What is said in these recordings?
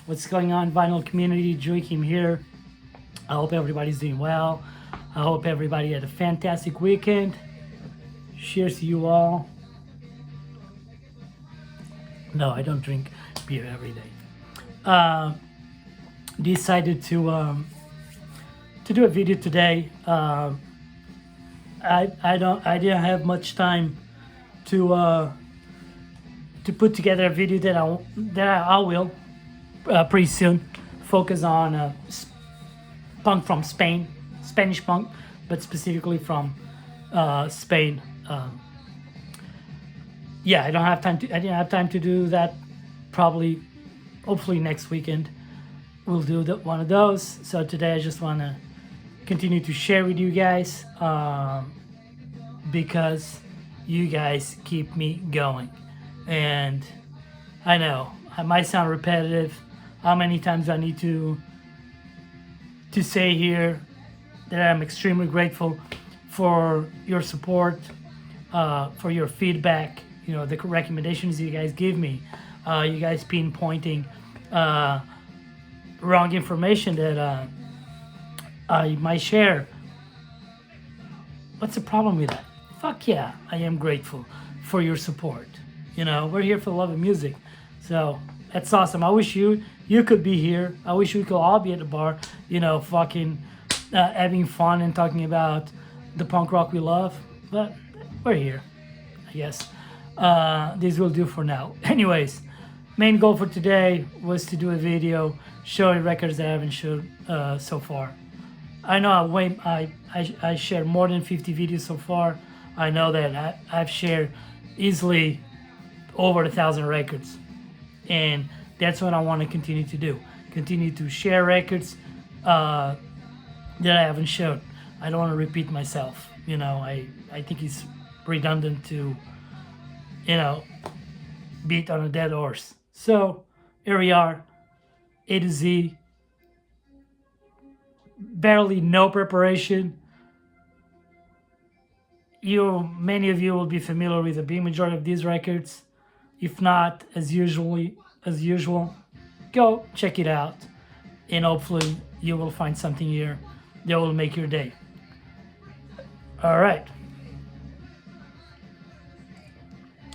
What's going on, vinyl community? Joachim here. I hope everybody's doing well. I hope everybody had a fantastic weekend. Cheers to you all. No, I don't drink beer every day. Decided to do a video today. I didn't have much time to put together a video that I will pretty soon. Focus on punk from Spain, Spanish punk, but specifically from Spain. Yeah, I didn't have time to do that. Probably, hopefully next weekend we'll do one of those. So today I just want to continue to share with you guys because you guys keep me going. And I know I might sound repetitive. How many times I need to say here that I'm extremely grateful for your support, for your feedback, the recommendations you guys give me, you guys pinpointing wrong information that I might share. What's the problem with that? Fuck yeah, I am grateful for your support. We're here for the love of music. So that's awesome. I wish you could be here. I wish we could all be at the bar, fucking having fun and talking about the punk rock we love. But we're here, I guess. This will do for now. Anyways, main goal for today was to do a video showing records that I haven't showed so far. I know I shared more than 50 videos so far. I know that I've shared easily over 1,000 records, and that's what I want to continue to do. Continue to share records that I haven't shown. I don't want to repeat myself. I think it's redundant to beat on a dead horse. So here we are, A to Z. Barely no preparation. Many of you will be familiar with the big majority of these records. If not, as usual, go check it out, and hopefully you will find something here that will make your day. All right.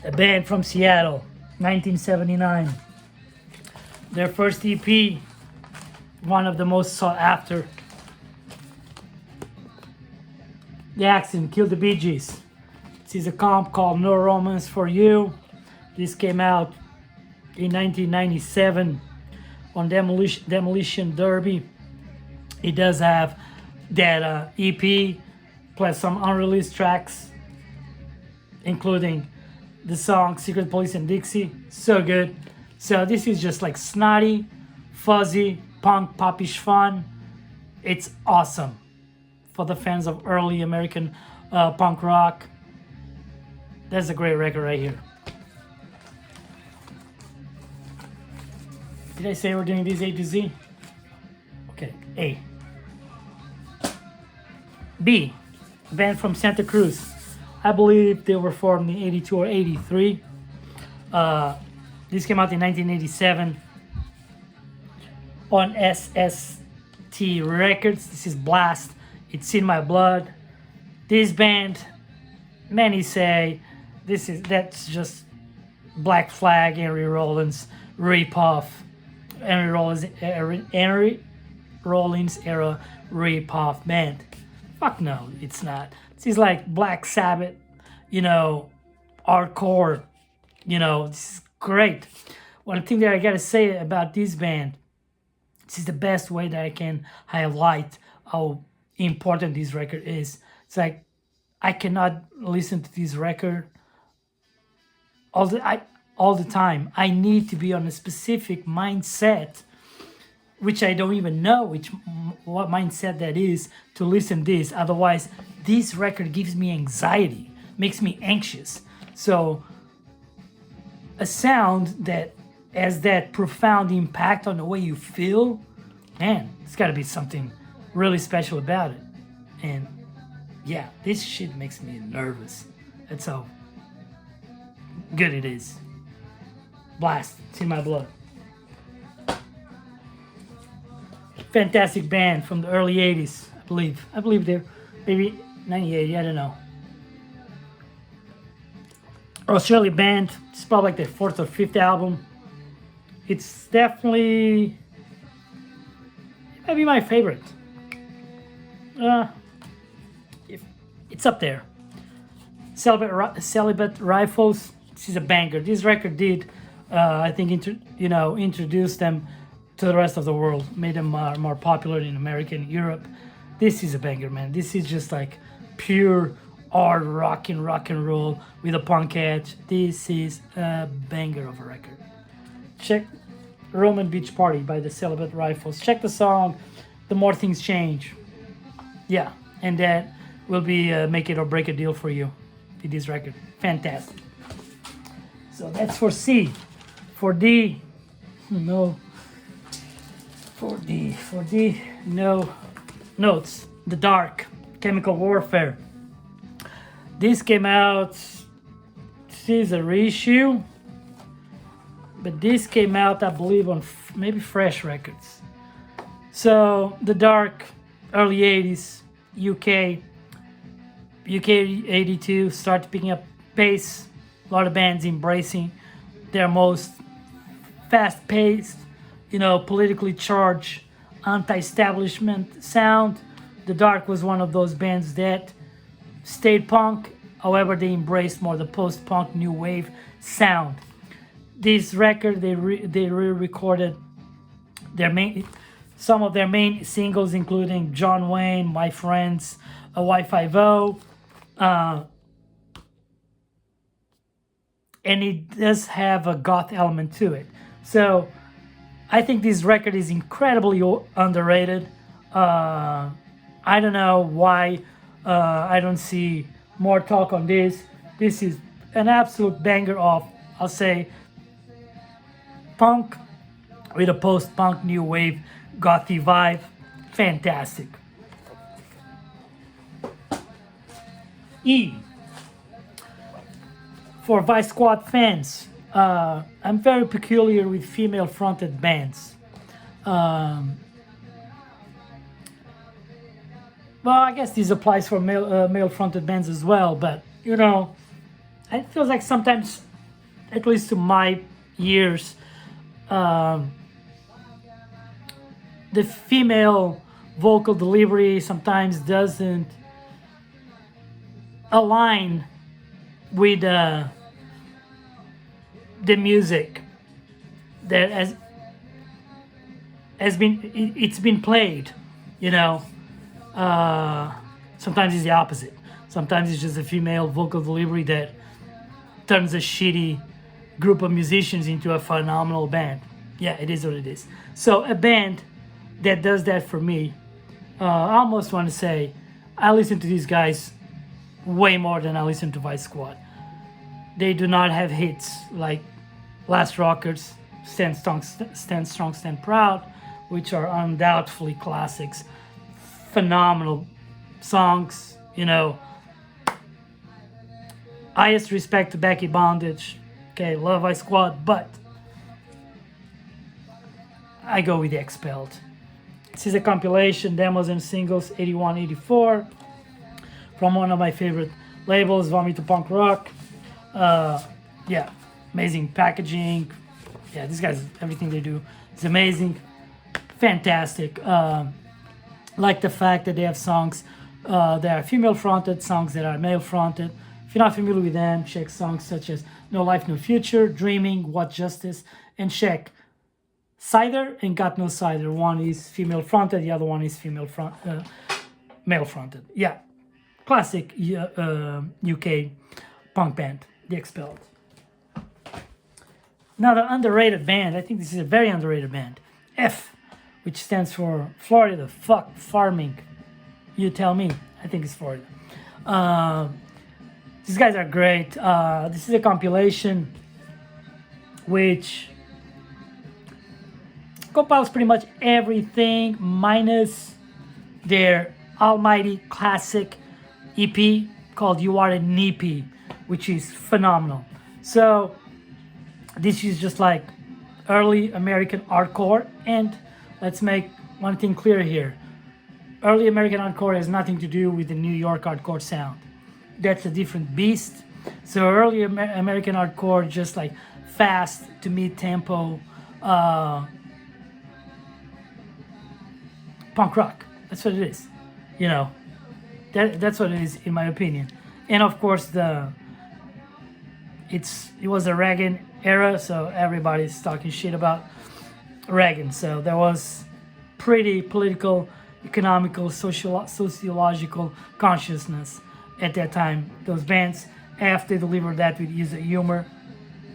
A band from Seattle, 1979. Their first EP, one of the most sought after. The Accent killed the Bee Gees. This is a comp called No Romance for You. This came out in 1997 on Demolition Derby. It does have that EP plus some unreleased tracks, including the song Secret Police and Dixie. So good. So this is just like snotty, fuzzy, punk, popish fun. It's awesome for the fans of early American punk rock. That's a great record right here. Did I say we're doing these A to Z? Okay, A. B, band from Santa Cruz. I believe they were formed in 82 or 83. This came out in 1987 on SST Records. This is Blast. It's in My Blood. This band, many say that's just Black Flag, Henry Rollins rip-off. Henry Rollins era rip-off band. Fuck no, it's not. This is like Black Sabbath, hardcore. This is great. One thing that I gotta say about this band, this is the best way that I can highlight how important this record is. It's like I cannot listen to this record all the time. I need to be on a specific mindset, which I don't even know what mindset that is to listen to this. Otherwise, this record gives me anxiety, makes me anxious. So a sound that has that profound impact on the way you feel, man, it's got to be something really special about it. And yeah, this shit makes me nervous. That's how good it is. Blast, it's in my blood. Fantastic band from the early 80s, I believe. I believe they're maybe 98, I don't know. Australian band. It's probably like their fourth or fifth album. It's definitely maybe my favorite. It's up there. Celibate Rifles. This is a banger. This record did, I think, introduce them to the rest of the world, made them more popular in America and Europe. This is a banger, man. This is just like pure hard rock and roll with a punk edge. This is a banger of a record. Check Roman Beach Party by the Celibate Rifles. Check the song The More Things Change. Yeah, and that will be make it or break a deal for you with this record. Fantastic. So that's for C. For D, no. For D, no. Notes. The Dark, Chemical Warfare. This came out, this is a reissue, but this came out, I believe, on maybe Fresh Records. So, The Dark, early 80s, UK 82, start picking up pace. A lot of bands embracing their most fast-paced, politically charged, anti-establishment sound. The Dark was one of those bands that stayed punk, however they embraced more the post-punk new wave sound. This record, they re-recorded some of their main singles, including John Wayne, My Friends, Y50, and it does have a goth element to it. So I think this record is incredibly underrated. I don't know why I don't see more talk on this. This is an absolute banger of, I'll say, punk with a post-punk new wave gothy vibe. Fantastic. E. For Vice Squad fans, I'm very peculiar with female-fronted bands. Well, I guess this applies for male-fronted bands as well, but, it feels like sometimes, at least to my ears, the female vocal delivery sometimes doesn't align with the music that has been played, sometimes it's the opposite. Sometimes it's just a female vocal delivery that turns a shitty group of musicians into a phenomenal band. Yeah, it is what it is. So a band that does that for me, I almost want to say I listen to these guys way more than I listen to Vice Squad. They do not have hits like Last Rockers, Stand Strong, Stand Proud, which are undoubtedly classics. Phenomenal songs, highest respect to Becky Bondage. Okay, love Vice Squad, but I go with the Expelled. This is a compilation, demos and singles, 81-84, from one of my favorite labels, Vomito Punk Rock. Yeah, amazing packaging. Yeah, these guys, everything they do is amazing. Fantastic. Like the fact that they have songs that are female-fronted, songs that are male-fronted. If you're not familiar with them, check songs such as No Life, No Future, Dreaming, What Justice, and check Cider and Got No Cider. One is female-fronted, the other one is male-fronted. Yeah, classic UK punk band, The Expelled. Another underrated band, I think this is a very underrated band, F, which stands for Florida, fuck, farming. You tell me. I think it's Florida. These guys are great. This is a compilation which compiles pretty much everything minus their almighty classic EP called You Are an EP, which is phenomenal. So this is just like early American hardcore, and let's make one thing clear here. Early American hardcore has nothing to do with the New York hardcore sound. That's a different beast. So early American hardcore, just like fast to mid-tempo punk rock. That's what it is. You know, that's what it is in my opinion. And of course it was a Reagan era, so everybody's talking shit about Reagan. So there was pretty political, economical, sociological consciousness at that time. Those bands, after they delivered that with use of humor,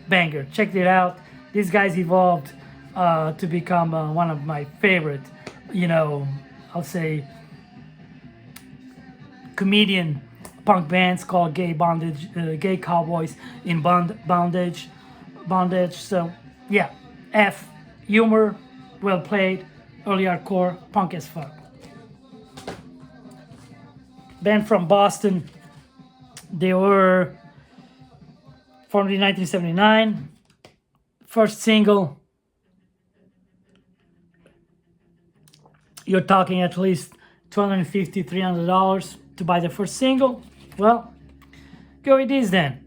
banger. Check it out. These guys evolved to become one of my favorite, I'll say, comedian punk bands called Gay Bondage, Gay Cowboys in Bondage. So yeah, humor, well played, early hardcore, punk as fuck. Band from Boston. They were formed in 1979. First single, you're talking at least $250, $300 to buy the first single. Well, go with this then.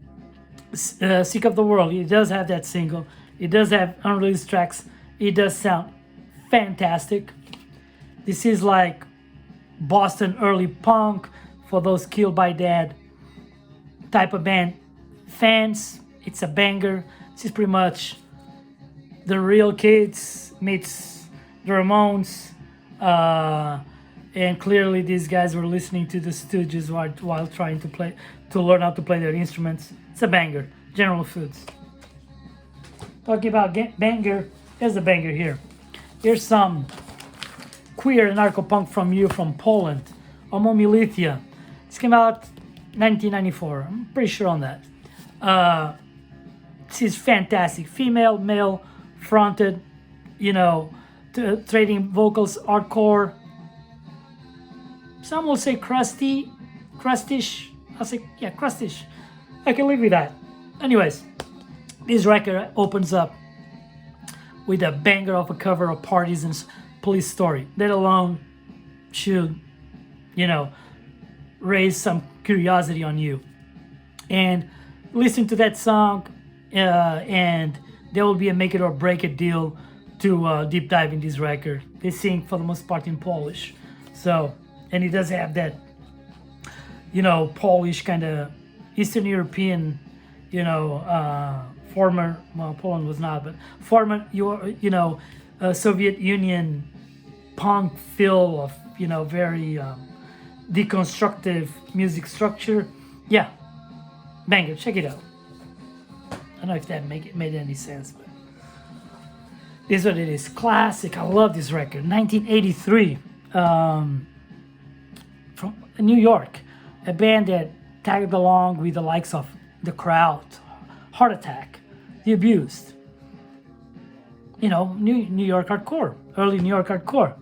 Sick of the World. It does have that single. It does have unreleased tracks. It does sound fantastic. This is like Boston early punk for those Killed by Dad type of band fans. It's a banger. This is pretty much the Real Kids meets the Ramones. And clearly these guys were listening to the Stooges while trying to learn how to play their instruments. It's a banger. General Foods. Talking about banger, there's a banger here. Here's some queer anarcho-punk from Poland. Omi Lithia. This came out 1994. I'm pretty sure on that. This is fantastic. Female, male, fronted, trading vocals, hardcore. Some will say crustish. I'll say, yeah, crustish. I can live with that. Anyways, this record opens up with a banger of a cover of Partisan's Police Story. That alone should, raise some curiosity on you. And listen to that song, and there will be a make it or break it deal to deep dive in this record. They sing for the most part in Polish. So, and it does have that, Polish kind of Eastern European, former, well, Poland was not, but former, Soviet Union punk feel of, very deconstructive music structure. Yeah, banger, check it out. I don't know if that made any sense, but this is what it is. Classic. I love this record. 1983, from New York, a band that tagged along with the likes of The Crowd, Heart Attack, The Abused. New York hardcore, early New York hardcore.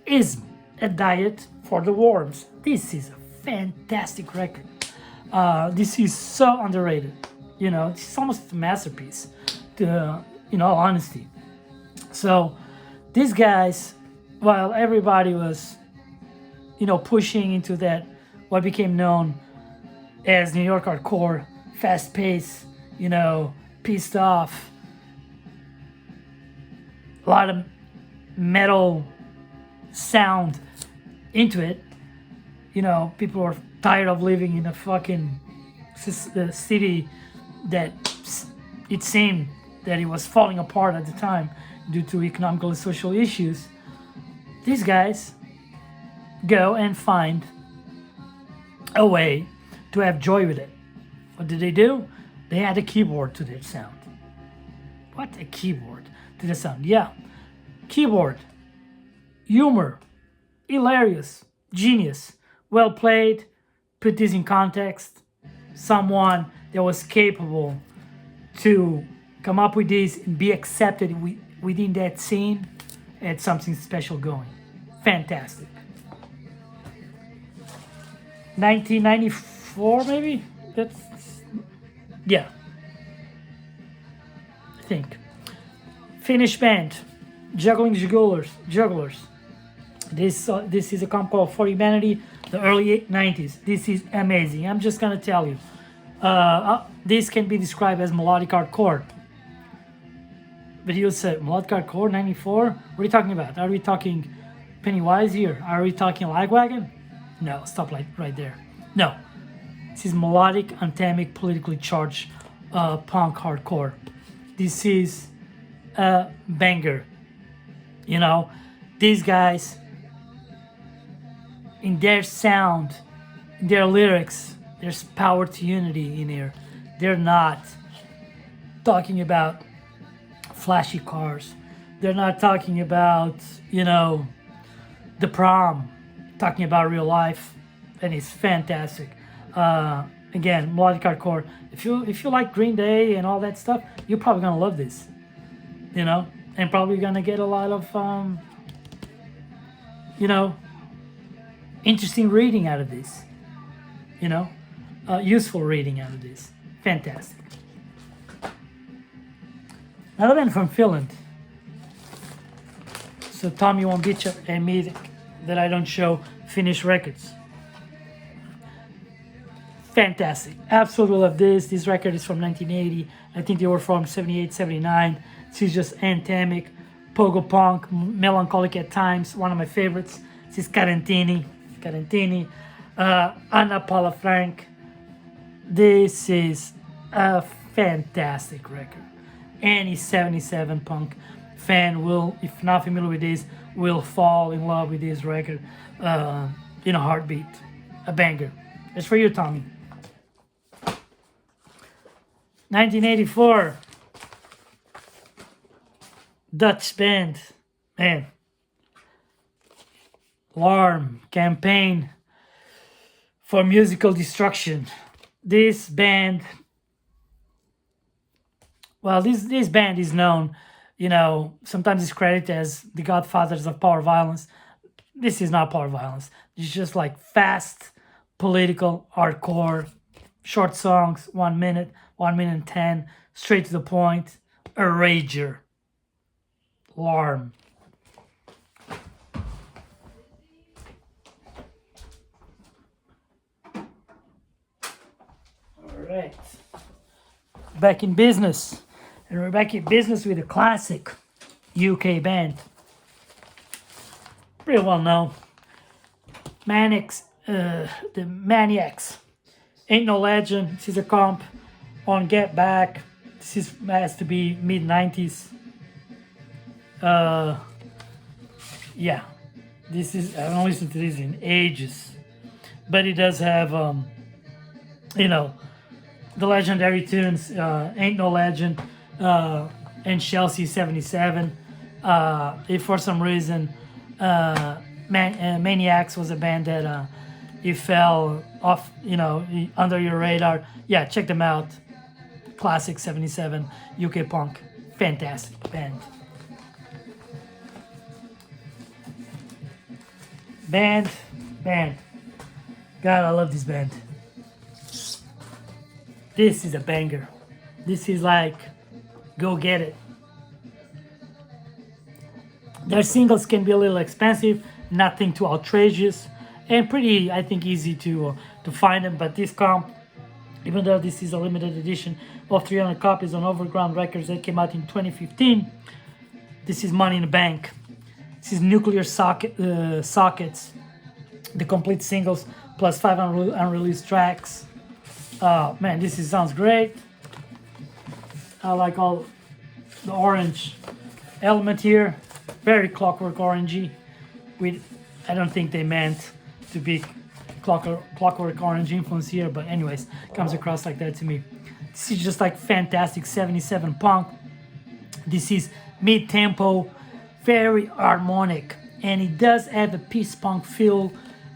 Is a diet for the worms. This is a fantastic record. This is so underrated. It's almost a masterpiece, in all honesty. So, these guys, while everybody was, pushing into that, what became known as New York hardcore, fast pace, pissed off, a lot of metal sound into it. People were tired of living in a fucking city that it seemed that it was falling apart at the time due to economical and social issues. These guys go and find a way to have joy with it. What did they do? They add a keyboard to their sound. What? A keyboard to the sound? Yeah. Keyboard. Humor. Hilarious. Genius. Well played. Put this in context. Someone that was capable to come up with this and be accepted within that scene had something special going. Fantastic. 1994 maybe? Yeah. I think. Finnish band. Jugglers. This is a comp called For Humanity, the early 90s. This is amazing. I'm just gonna tell you. This can be described as melodic hardcore. But you said melodic hardcore 94? What are you talking about? Are we talking Pennywise here? Are we talking Lagwagon? No, stop right there. No. This is melodic, anthemic, politically charged punk hardcore. This is a banger. You know, these guys, in their sound, in their lyrics, there's power to unity in here. They're not talking about flashy cars. They're not talking about, you know, the prom. Talking about real life, and it's fantastic. Again, melodic hardcore. If you like Green Day and all that stuff, you're probably gonna love this. You know, and probably gonna get a lot of you know, interesting reading out of this. You know, useful reading out of this. Fantastic. Another band from Finland. So Tommy won't beat you and me that I don't show Finnish records. Fantastic. Absolutely love this. This record is from 1980. I think they were from 78, 79. This is just anthemic, pogo punk, melancholic at times. One of my favorites. This is Carantini. Anna Paula Frank. This is a fantastic record. Any 77 punk fan will, if not familiar with this, will fall in love with this record in a heartbeat. A banger. It's for you, Tommy. 1984. Dutch band. Man. Alarm. Campaign for Musical Destruction. This band... Well, this band is known, you know, sometimes it's credited as the godfathers of power violence. This is not power violence. It's just like fast, political, hardcore, short songs, 1 minute, 1 minute and 10, straight to the point, a rager. Alarm. All right. Back in business. And we're back in business with a classic UK band. Pretty well known. Maniacs, the Maniacs. Ain't No Legend. This is a comp on Get Back. This has to be mid-90s. Yeah. This is, I haven't listened to this in ages. But it does have, you know, the legendary tunes, Ain't No Legend, and Chelsea 77. If for some reason Maniacs was a band that it fell off, you know, under your radar, yeah, check them out. Classic 77 UK punk. Fantastic band. Band. God, I love this band. This is a banger. This is like, go get it. Their singles can be a little expensive, nothing too outrageous, and pretty, I think, easy to find them. But this comp, even though this is a limited edition of 300 copies on Overground Records that came out in 2015, this is money in the bank. This is Nuclear Sockets, the complete singles, plus 5 unreleased tracks. Man, this sounds great. I like all the orange element here. Very Clockwork Orangey. I don't think they meant to be Clockwork Orange influence here, but anyways, comes across like that to me. This is just like fantastic 77 punk. This is mid-tempo, very harmonic, and it does have a peace punk feel.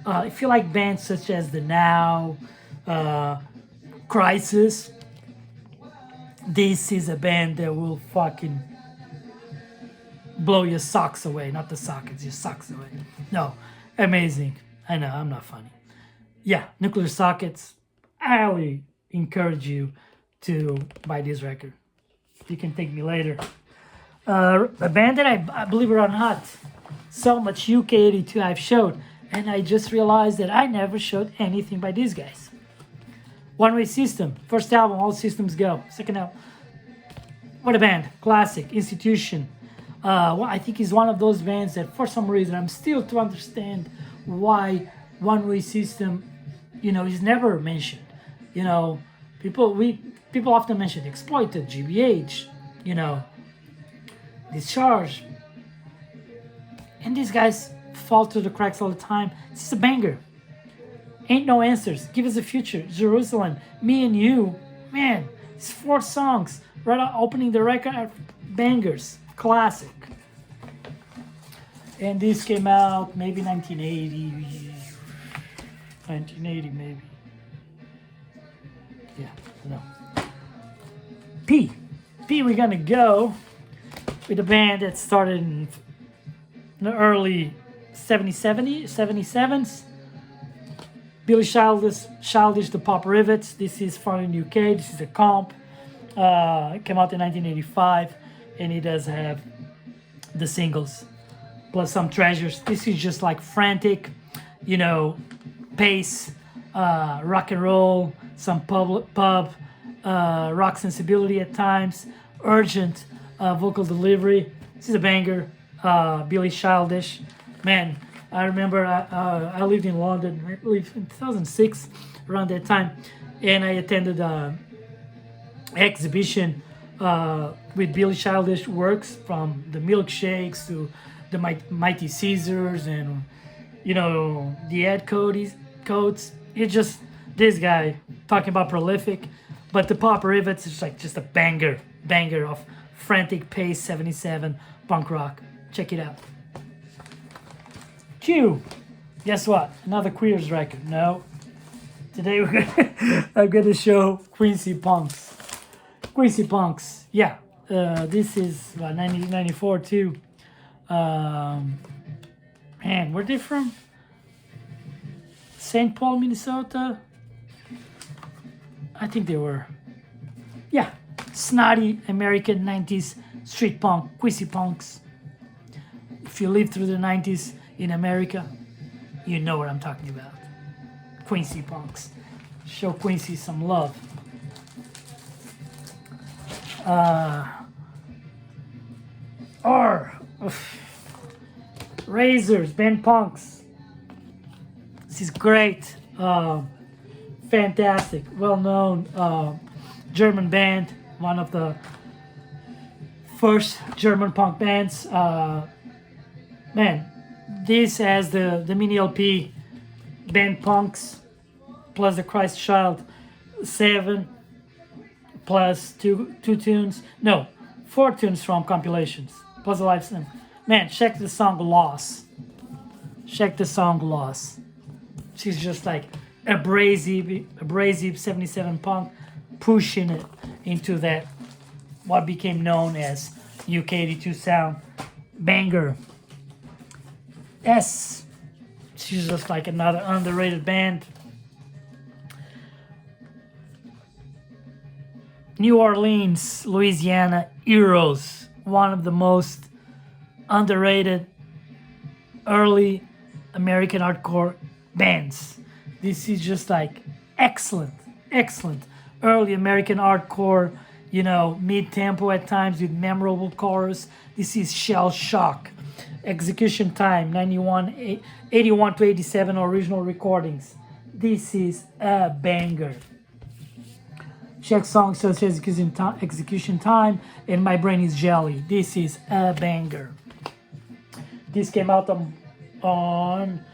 If you like bands such as The Now, Crisis, this is a band that will fucking blow your socks away. Not the sockets, your socks away. No, amazing. I know, I'm not funny. Yeah, Nuclear Sockets. I highly encourage you to buy this record. You can thank me later. A band that I believe it or not, so much UK82 I've showed, and I just realized that I never showed anything by these guys. Oneway System, first album, All Systems Go. Second album, what a band, classic, Institution. I think he's one of those bands that for some reason I'm still to understand why Oneway System, is never mentioned. People often mention Exploited, GBH, Discharge. And these guys fall through the cracks all the time. This is a banger. Ain't No Answers, Give Us a Future, Jerusalem, Me and You. Man, it's 4 songs. Right out opening the record are bangers. Classic. And this came out maybe 1980. 1980 maybe. Yeah, no. P, we're gonna go with a band that started in the early 77s. Billy Childish, the Pop Rivet. This is from the UK. This is a comp. It came out in 1985, and it does have the singles plus some treasures. This is just like frantic, pace, rock and roll, some pub, rock sensibility at times, urgent vocal delivery. This is a banger. Billy Childish, man. I remember I lived in London, I believe in 2006, around that time, and I attended an exhibition with Billy Childish works, from the Milkshakes to the Mighty Caesars and the Ed Codes. It's just this guy talking about prolific, but the Pop Rivets is like just a banger of frantic pace 77 punk rock. Check it out. Q. Guess what? Another Queers record. No. Today I'm gonna show Queeny Punks. Queeny Punks. Yeah. This is 1994 too. Man, where they from? St. Paul, Minnesota. I think they were. Yeah. Snotty American 90s street punk. Queeny Punks. If you lived through the 90s in America, you know what I'm talking about. Queeny Punks. Show Queeny some love. Razors, band Punks. This is great. Fantastic. Well-known German band. One of the first German punk bands. Man, this has the mini LP band Punks plus the Christ Child 7 plus two tunes. No, 4 tunes from compilations plus a live stream. Man, check the song Loss. Check the song Loss. She's just like abrasive 77 punk, pushing it into that what became known as UK82 sound. Banger. S. She's just like another underrated band. New Orleans, Louisiana, Heroes. One of the most underrated early American hardcore bands. This is just like excellent early American hardcore, mid-tempo at times with memorable chorus. This is Shell Shock. Execution Time, 81 to 87 original recordings. This is a banger. Check songs such as Execution Time and My Brain is Jelly. This is a banger. This came out on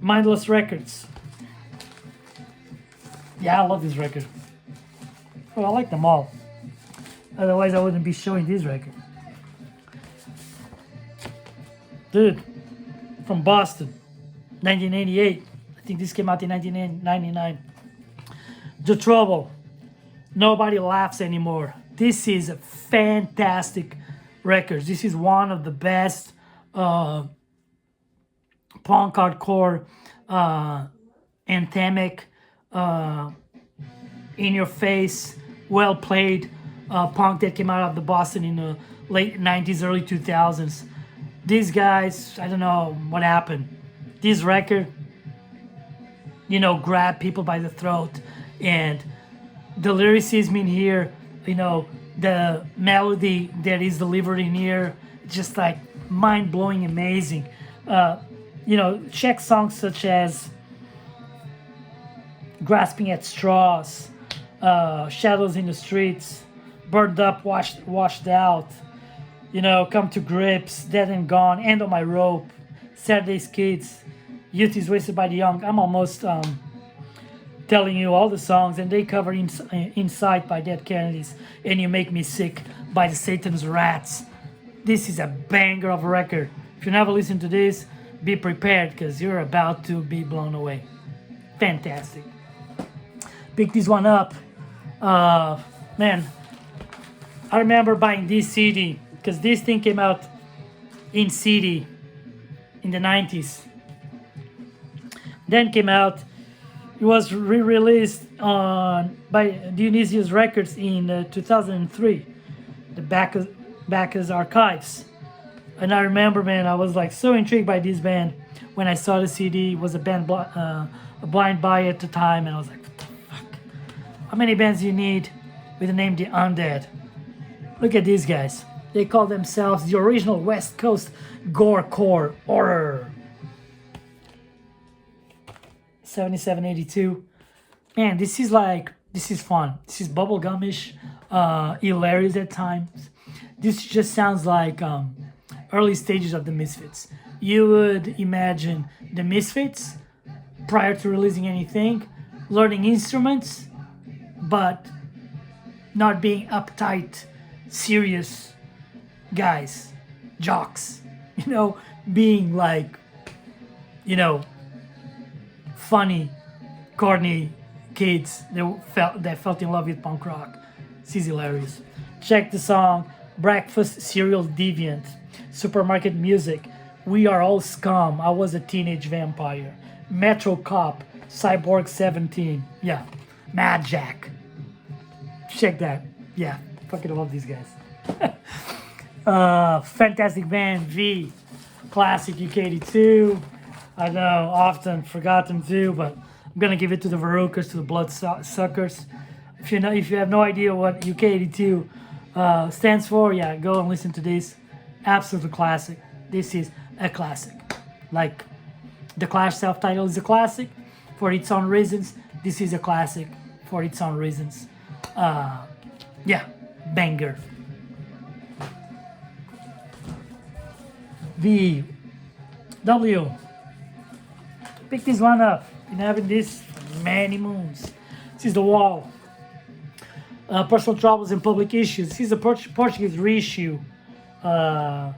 Mindless Records. Yeah, I love this record. Oh, I like them all. Otherwise, I wouldn't be showing this record. Dude, from Boston, 1988. I think this came out in 1999. The Trouble, Nobody Laughs Anymore. This is a fantastic record. This is one of the best punk hardcore, anthemic, in your face, well played punk that came out of the Boston in the late 90s, early 2000s. These guys, I don't know what happened. This record, grabbed people by the throat, and the lyricism in here, the melody that is delivered in here, just like mind-blowing, amazing. Check songs such as Grasping at Straws, Shadows in the Streets, Burned Up, Washed Out, Come to Grips, Dead and Gone, End on My Rope, Saturday's Kids, Youth is Wasted by the Young. I'm almost telling you all the songs, and they cover Inside by Dead Kennedys, and You Make Me Sick by the Satan's Rats. This is a banger of a record. If you never listen to this, be prepared, because you're about to be blown away. Fantastic. Pick this one up. Man, I remember buying this CD, because this thing came out in CD in the 90s. Then came out, it was re-released by Dionysius Records in 2003, the Bacchus Archives. And I remember, man, I was like so intrigued by this band when I saw the CD. It was a band, a blind buy at the time, and I was like, what the fuck? How many bands you need with the name The Undead? Look at these guys. They call themselves the original West Coast Gorecore Horror. 7782. Man, this is fun. This is bubblegumish, hilarious at times. This just sounds like early stages of the Misfits. You would imagine the Misfits prior to releasing anything, learning instruments, but not being uptight, serious guys, jocks, being like, funny, corny kids that felt in love with punk rock. This is hilarious. Check the song Breakfast Cereal Deviant, Supermarket Music, We Are All Scum, I Was a Teenage Vampire, Metro Cop, Cyborg 17, yeah, Mad Jack. Check that. Yeah, fucking love these guys. Fantastic band, V, classic UK82. I know, often forgotten too, but I'm gonna give it to the Verucas, to the Bloodsuckers. If you have no idea what UK82 stands for, yeah, go and listen to this. Absolute classic. This is a classic. Like the Clash self-title is a classic for its own reasons. This is a classic for its own reasons. Yeah, banger. V W. Pick this one up. Been having this for many moons. This is The Wall. Personal Troubles and Public Issues. This is a Portuguese reissue. But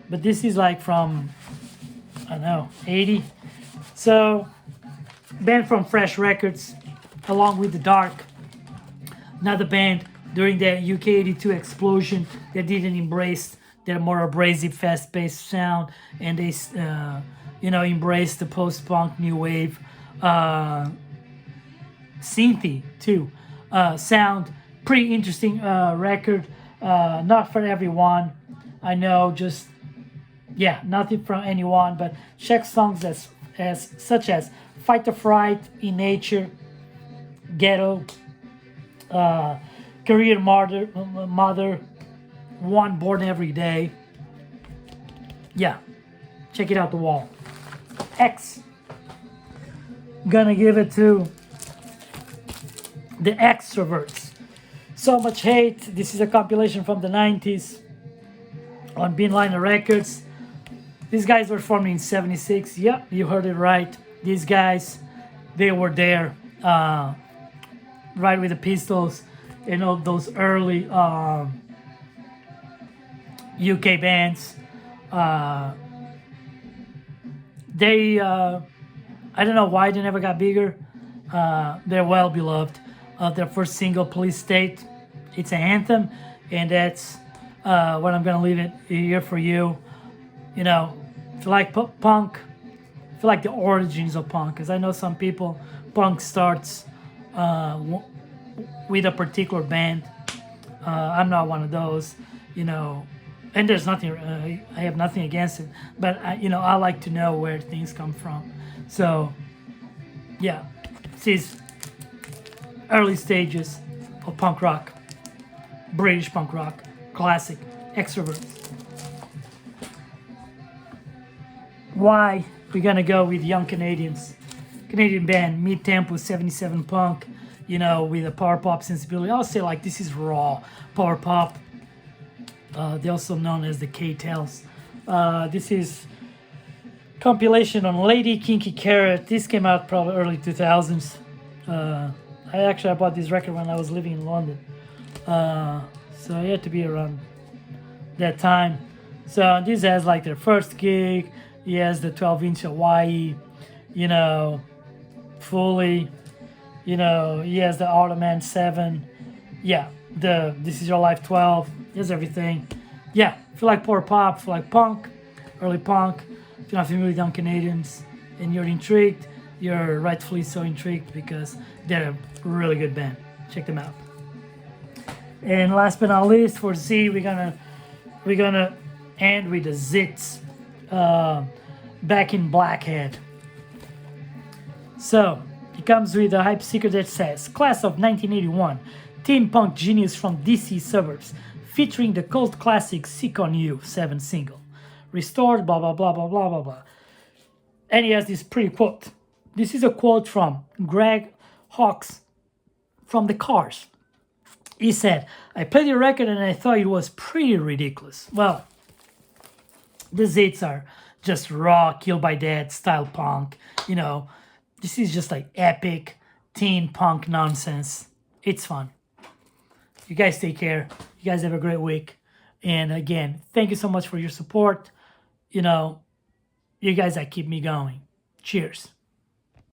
this is like from, I don't know, 80. So, band from Fresh Records, along with The Dark. Another band during the UK82 explosion that didn't embrace their more abrasive, fast-paced sound, and they, embraced the post-punk new wave, synthy too. Sound pretty interesting record. Not for everyone, I know. Just nothing from anyone. But check songs such as Fight or Fright, In Nature, Ghetto, Career Mother, One Born Every Day. Yeah, check it out. The Wall. X. Gonna give it to the Extroverts. So Much Hate. This is a compilation from the 90s on Beanliner Records. These guys were formed in 76. Yep, you heard it right. These guys, they were there right with the Pistols and all those early UK bands. They, I don't know why they never got bigger. They're well beloved. Their first single, Police State, it's an anthem, and that's what I'm gonna leave it here for you. If you like punk, if you like the origins of punk, because I know some people, punk starts with a particular band. I'm not one of those. you know, and there's nothing, I have nothing against it, but I like to know where things come from. So yeah, these early stages of punk rock, British punk rock, classic, Extroverted. Why we're gonna go with young Canadian band, mid-tempo 77 punk, with a power pop sensibility. I'll say like this is raw power pop. They're also known as the K-Tels. This is compilation on Lady Kinky Carrot. This came out probably early 2000s. I bought this record when I was living in London. So it had to be around that time. So this has like their first gig. He has the 12-inch Hawaii, fully. He has the Ottoman 7. Yeah, the This Is Your Life 12. He has everything. Yeah, if you like power pop, if you like punk, early punk, if you're not familiar with young Canadians and you're intrigued, you're rightfully so intrigued because they're a really good band. Check them out. And last but not least, for Z, we're gonna end with the Thezits, Back in Blackhead. So it comes with a hype sticker that says, "Class of 1981, teen punk genius from DC suburbs, featuring the cult classic Sick on You 7 single. Restored, blah, blah, blah, blah, blah, blah, blah." And he has this pretty quote. This is a quote from Greg Hawkes from The Cars. He said, "I played the record and I thought it was pretty ridiculous." Well, the Thezits are just raw, Kill by Dead style punk. This is just like epic teen punk nonsense. It's fun. You guys take care. You guys have a great week. And again, thank you so much for your support. You guys that keep me going. Cheers.